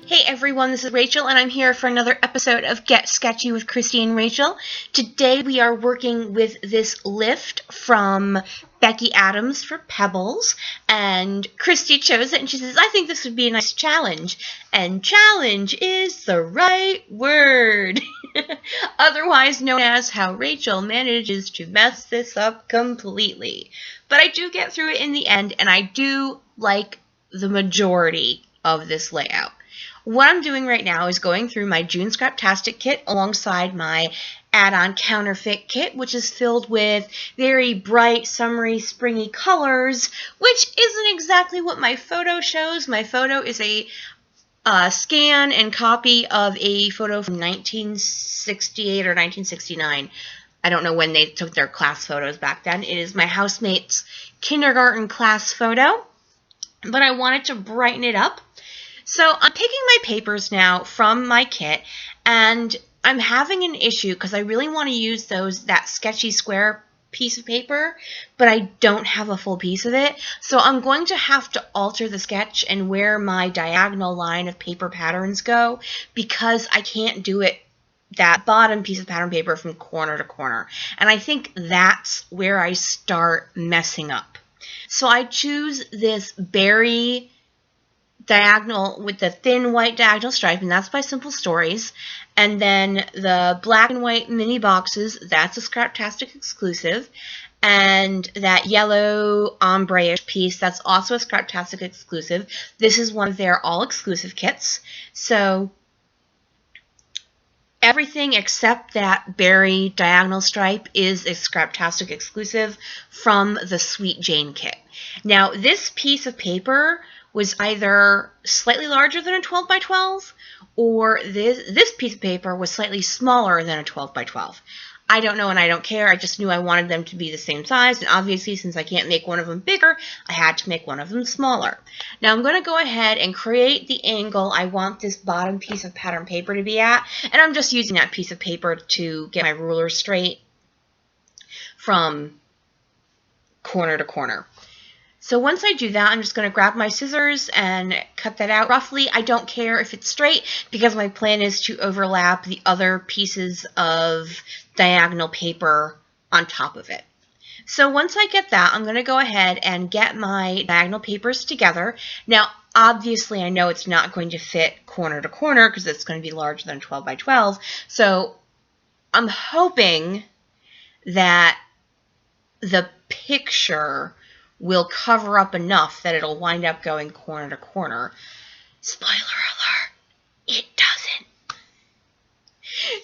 Hey everyone, this is Rachel, and I'm here for another episode of Get Sketchy with Christy and Rachel. Today we are working with this lift from Becky Adams for Pebbles, and Christy chose it, and she says, I think this would be a nice challenge. And challenge is the right word. Otherwise known as how Rachel manages to mess this up completely. But I do get through it in the end, and I do like the majority of this layout. What I'm doing right now is going through my June Scraptastic kit alongside my add-on counterfeit kit, which is filled with very bright, summery, springy colors, which isn't exactly what my photo shows. My photo is a scan and copy of a photo from 1968 or 1969. I don't know when they took their class photos back then. It is my housemate's kindergarten class photo, but I wanted to brighten it up. So I'm picking my papers now from my kit, and I'm having an issue because I really want to use that sketchy square piece of paper, but I don't have a full piece of it. So I'm going to have to alter the sketch and where my diagonal line of paper patterns go, because I can't do it that bottom piece of pattern paper from corner to corner. And I think that's where I start messing up. So I choose this berry diagonal with the thin white diagonal stripe, and that's by Simple Stories. And then the black and white mini boxes, that's a Scraptastic exclusive. And that yellow ombre-ish piece, that's also a Scraptastic exclusive. This is one of their all-exclusive kits. So everything except that berry diagonal stripe is a Scraptastic exclusive from the Sweet Jane kit. Now, this piece of paper was either slightly larger than a 12 by 12, or this piece of paper was slightly smaller than a 12 by 12. I don't know and I don't care. I just knew I wanted them to be the same size, and obviously since I can't make one of them bigger, I had to make one of them smaller. Now I'm going to go ahead and create the angle I want this bottom piece of pattern paper to be at, and I'm just using that piece of paper to get my ruler straight from corner to corner. So once I do that, I'm just going to grab my scissors and cut that out roughly. I don't care if it's straight because my plan is to overlap the other pieces of diagonal paper on top of it. So once I get that, I'm going to go ahead and get my diagonal papers together. Now, obviously, I know it's not going to fit corner to corner because it's going to be larger than 12 by 12. So I'm hoping that the picture will cover up enough that it'll wind up going corner to corner. Spoiler alert, it doesn't.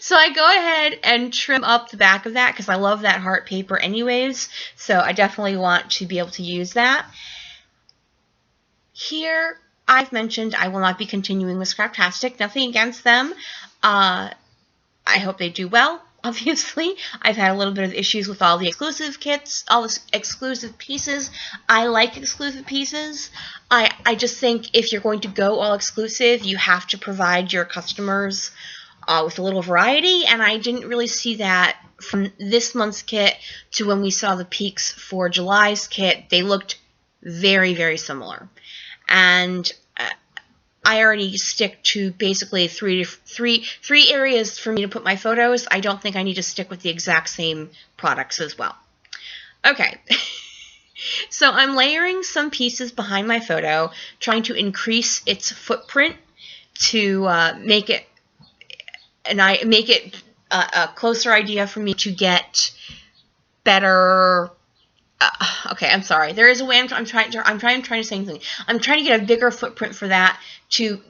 So I go ahead and trim up the back of that because I love that heart paper anyways, so I definitely want to be able to use that. Here, I've mentioned I will not be continuing with Scraptastic. Nothing against them. I hope they do well. Obviously, I've had a little bit of issues with all the exclusive kits, all the exclusive pieces. I like exclusive pieces. I just think if you're going to go all exclusive, you have to provide your customers with a little variety, and I didn't really see that from this month's kit to when we saw the peaks for July's kit. They looked very, very similar. And I already stick to basically three areas for me to put my photos. I don't think I need to stick with the exact same products as well. Okay, so I'm layering some pieces behind my photo, trying to increase its footprint to make it a closer idea for me to get better. Okay, I'm sorry. There is a way I'm trying to say something. I'm trying to get a bigger footprint for that to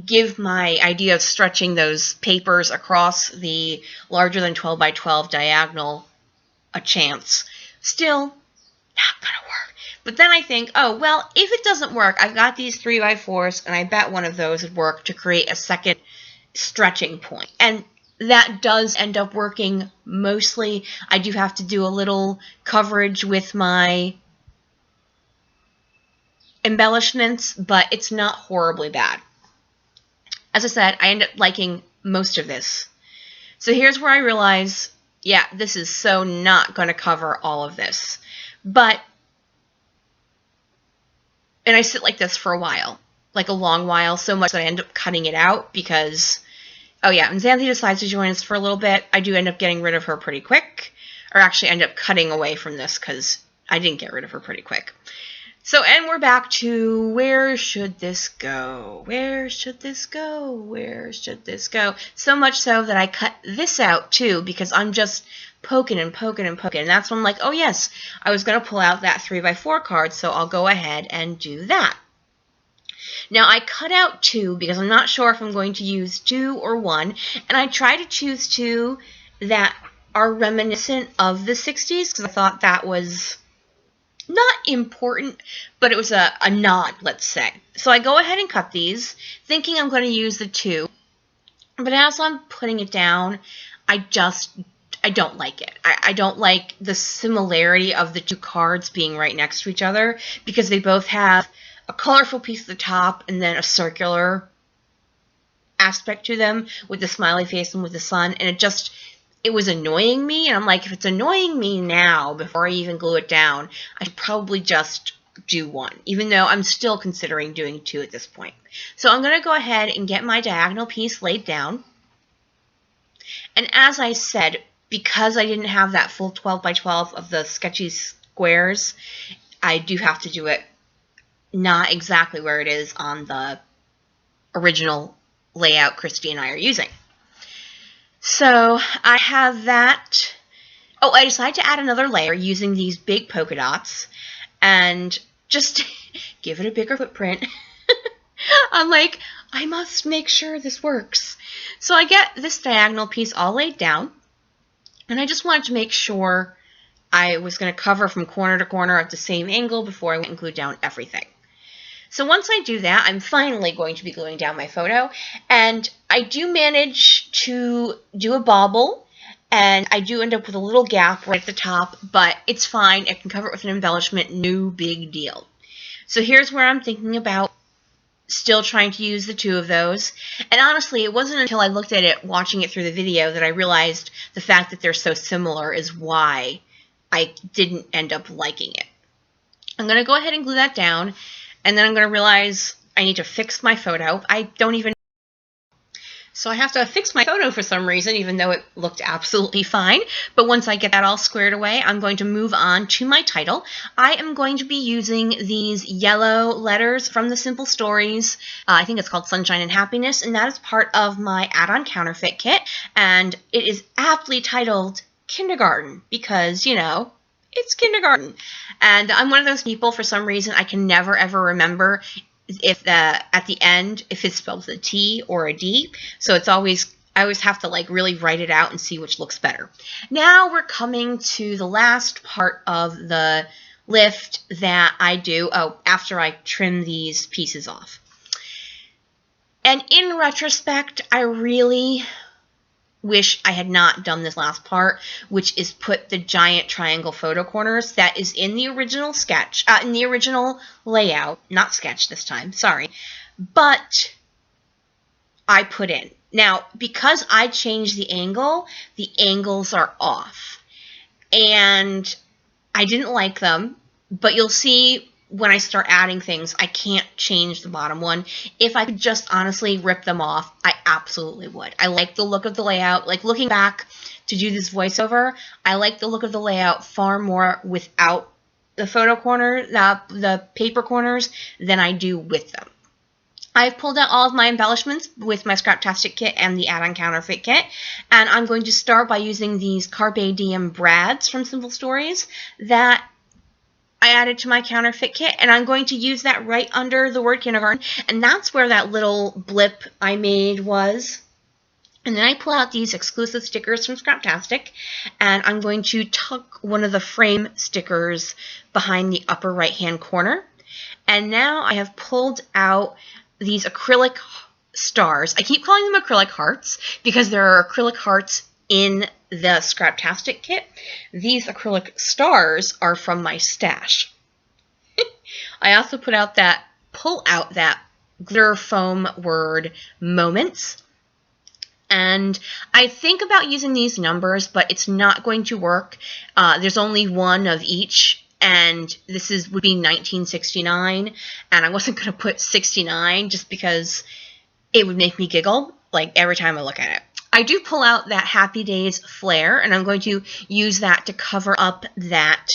give my idea of stretching those papers across the larger than 12 by 12 diagonal a chance. Still, not gonna work. But then I think, oh, well, if it doesn't work, I've got these 3 by 4s, and I bet one of those would work to create a second stretching point. And that does end up working mostly. I do have to do a little coverage with my embellishments, but it's not horribly bad. As I said, I end up liking most of this. So here's where I realize, yeah, this is so not going to cover all of this. But, and I sit like this for a while. like a long while, so much that I end up cutting it out because, oh yeah, when Xanthi decides to join us for a little bit, I do end up getting rid of her pretty quick, or actually end up cutting away from this because I didn't get rid of her pretty quick. So, and we're back to where should this go? Where should this go? Where should this go? So much so that I cut this out too because I'm just poking and poking and poking. And that's when I'm like, oh yes, I was going to pull out that 3x4 card, so I'll go ahead and do that. Now, I cut out 2 because I'm not sure if I'm going to use 2 or 1, and I try to choose 2 that are reminiscent of the 60s because I thought that was not important, but it was a nod, let's say. So I go ahead and cut these, thinking I'm going to use the 2, but as I'm putting it down, I don't like it. I don't like the similarity of the 2 cards being right next to each other because they both have a colorful piece at the top and then a circular aspect to them with the smiley face and with the sun, and it was annoying me, and I'm like, if it's annoying me now before I even glue it down, I should probably just do 1, even though I'm still considering doing 2 at this point. So I'm going to go ahead and get my diagonal piece laid down, and as I said, because I didn't have that full 12 by 12 of the sketchy squares, I do have to do it not exactly where it is on the original layout Christy and I are using. So I have that. Oh, I decided to add another layer using these big polka dots and just give it a bigger footprint. I'm like, I must make sure this works. So I get this diagonal piece all laid down, and I just wanted to make sure I was going to cover from corner to corner at the same angle before I went and glued down everything. So once I do that, I'm finally going to be gluing down my photo, and I do manage to do a bobble, and I do end up with a little gap right at the top, but it's fine. I can cover it with an embellishment, no big deal. So here's where I'm thinking about still trying to use the 2 of those, and honestly, it wasn't until I looked at it, watching it through the video, that I realized the fact that they're so similar is why I didn't end up liking it. I'm going to go ahead and glue that down, and then I'm going to realize I need to fix my photo. So I have to fix my photo for some reason, even though it looked absolutely fine. But once I get that all squared away, I'm going to move on to my title. I am going to be using these yellow letters from the Simple Stories. I think it's called Sunshine and Happiness, and that is part of my add-on counterfeit kit. And it is aptly titled Kindergarten because, you know, it's kindergarten. And I'm one of those people, for some reason, I can never ever remember if at the end, if it's spelled with a T or a D. So I always have to like really write it out and see which looks better. Now we're coming to the last part of the lift that I do after I trim these pieces off. And in retrospect, I really wish I had not done this last part, which is put the giant triangle photo corners that is in the original sketch, in the original layout, not sketch this time, sorry, but I put in. Now, because I changed the angles are off, and I didn't like them, but you'll see when I start adding things, I can't change the bottom one. If I could just honestly rip them off, I absolutely would. I like the look of the layout. Like looking back to do this voiceover, I like the look of the layout far more without the photo corner, the paper corners, than I do with them. I've pulled out all of my embellishments with my Scraptastic kit and the add-on counterfeit kit, and I'm going to start by using these Carpe Diem brads from Simple Stories that I added to my counterfeit kit, and I'm going to use that right under the word kindergarten, and that's where that little blip I made was. And then I pull out these exclusive stickers from Scraptastic, and I'm going to tuck one of the frame stickers behind the upper right-hand corner. And now I have pulled out these acrylic stars. I keep calling them acrylic hearts because there are acrylic hearts in the Scraptastic kit. These acrylic stars are from my stash. I also pull out that glitter foam word moments. And I think about using these numbers, but it's not going to work. There's only one of each and would be 1969, and I wasn't going to put 69 just because it would make me giggle, like, every time I look at it. I do pull out that Happy Days flare, and I'm going to use that to cover up that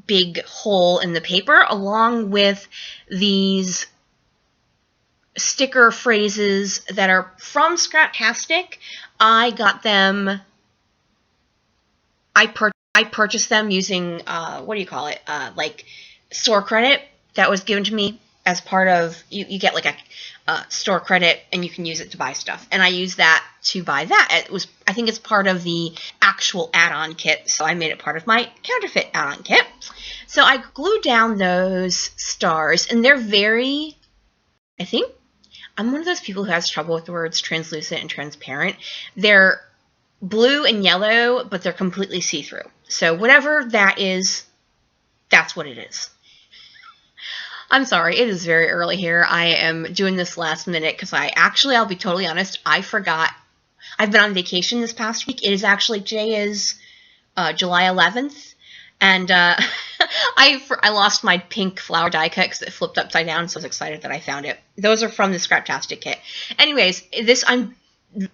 big hole in the paper, along with these sticker phrases that are from Scraptastic. I got them, I purchased them using, like store credit that was given to me as part of, you get like a store credit and you can use it to buy stuff. And I used that to buy that. I think it's part of the actual add-on kit, so I made it part of my counterfeit add-on kit. So I glued down those stars, and they're very, I think, I'm one of those people who has trouble with the words translucent and transparent. They're blue and yellow, but they're completely see-through. So whatever that is, that's what it is. I'm sorry, it is very early here. I am doing this last minute because I'll be totally honest, I forgot. I've been on vacation this past week. It is actually, today is July 11th, and I lost my pink flower die cut because it flipped upside down, so I was excited that I found it. Those are from the Scraptastic kit. Anyways, I'm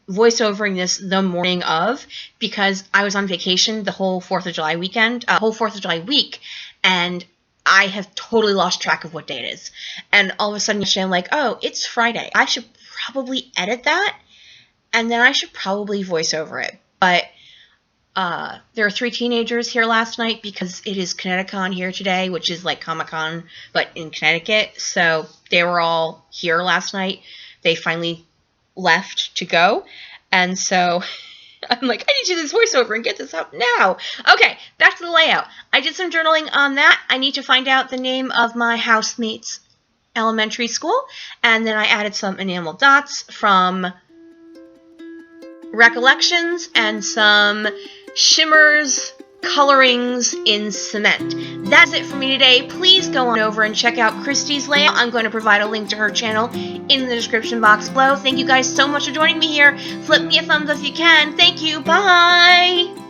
voiceovering this the morning of because I was on vacation the whole 4th of July weekend, whole 4th of July week, and I have totally lost track of what day it is. And all of a sudden yesterday I'm like, oh, it's Friday. I should probably edit that, and then I should probably voice over it. But there were 3 teenagers here last night because it is Connecticut here today, which is like Comic-Con, but in Connecticut. So they were all here last night. They finally left to go. And so I'm like, I need to do this voiceover and get this up now. Okay, back to the layout. I did some journaling on that. I need to find out the name of my housemate's elementary school. And then I added some enamel dots from Recollections and some shimmers, colorings in cement. That's it for me today. Please go on over and check out Christy's layout. I'm going to provide a link to her channel in the description box below. Thank you guys so much for joining me here. Flip me a thumbs up if you can. Thank you. Bye!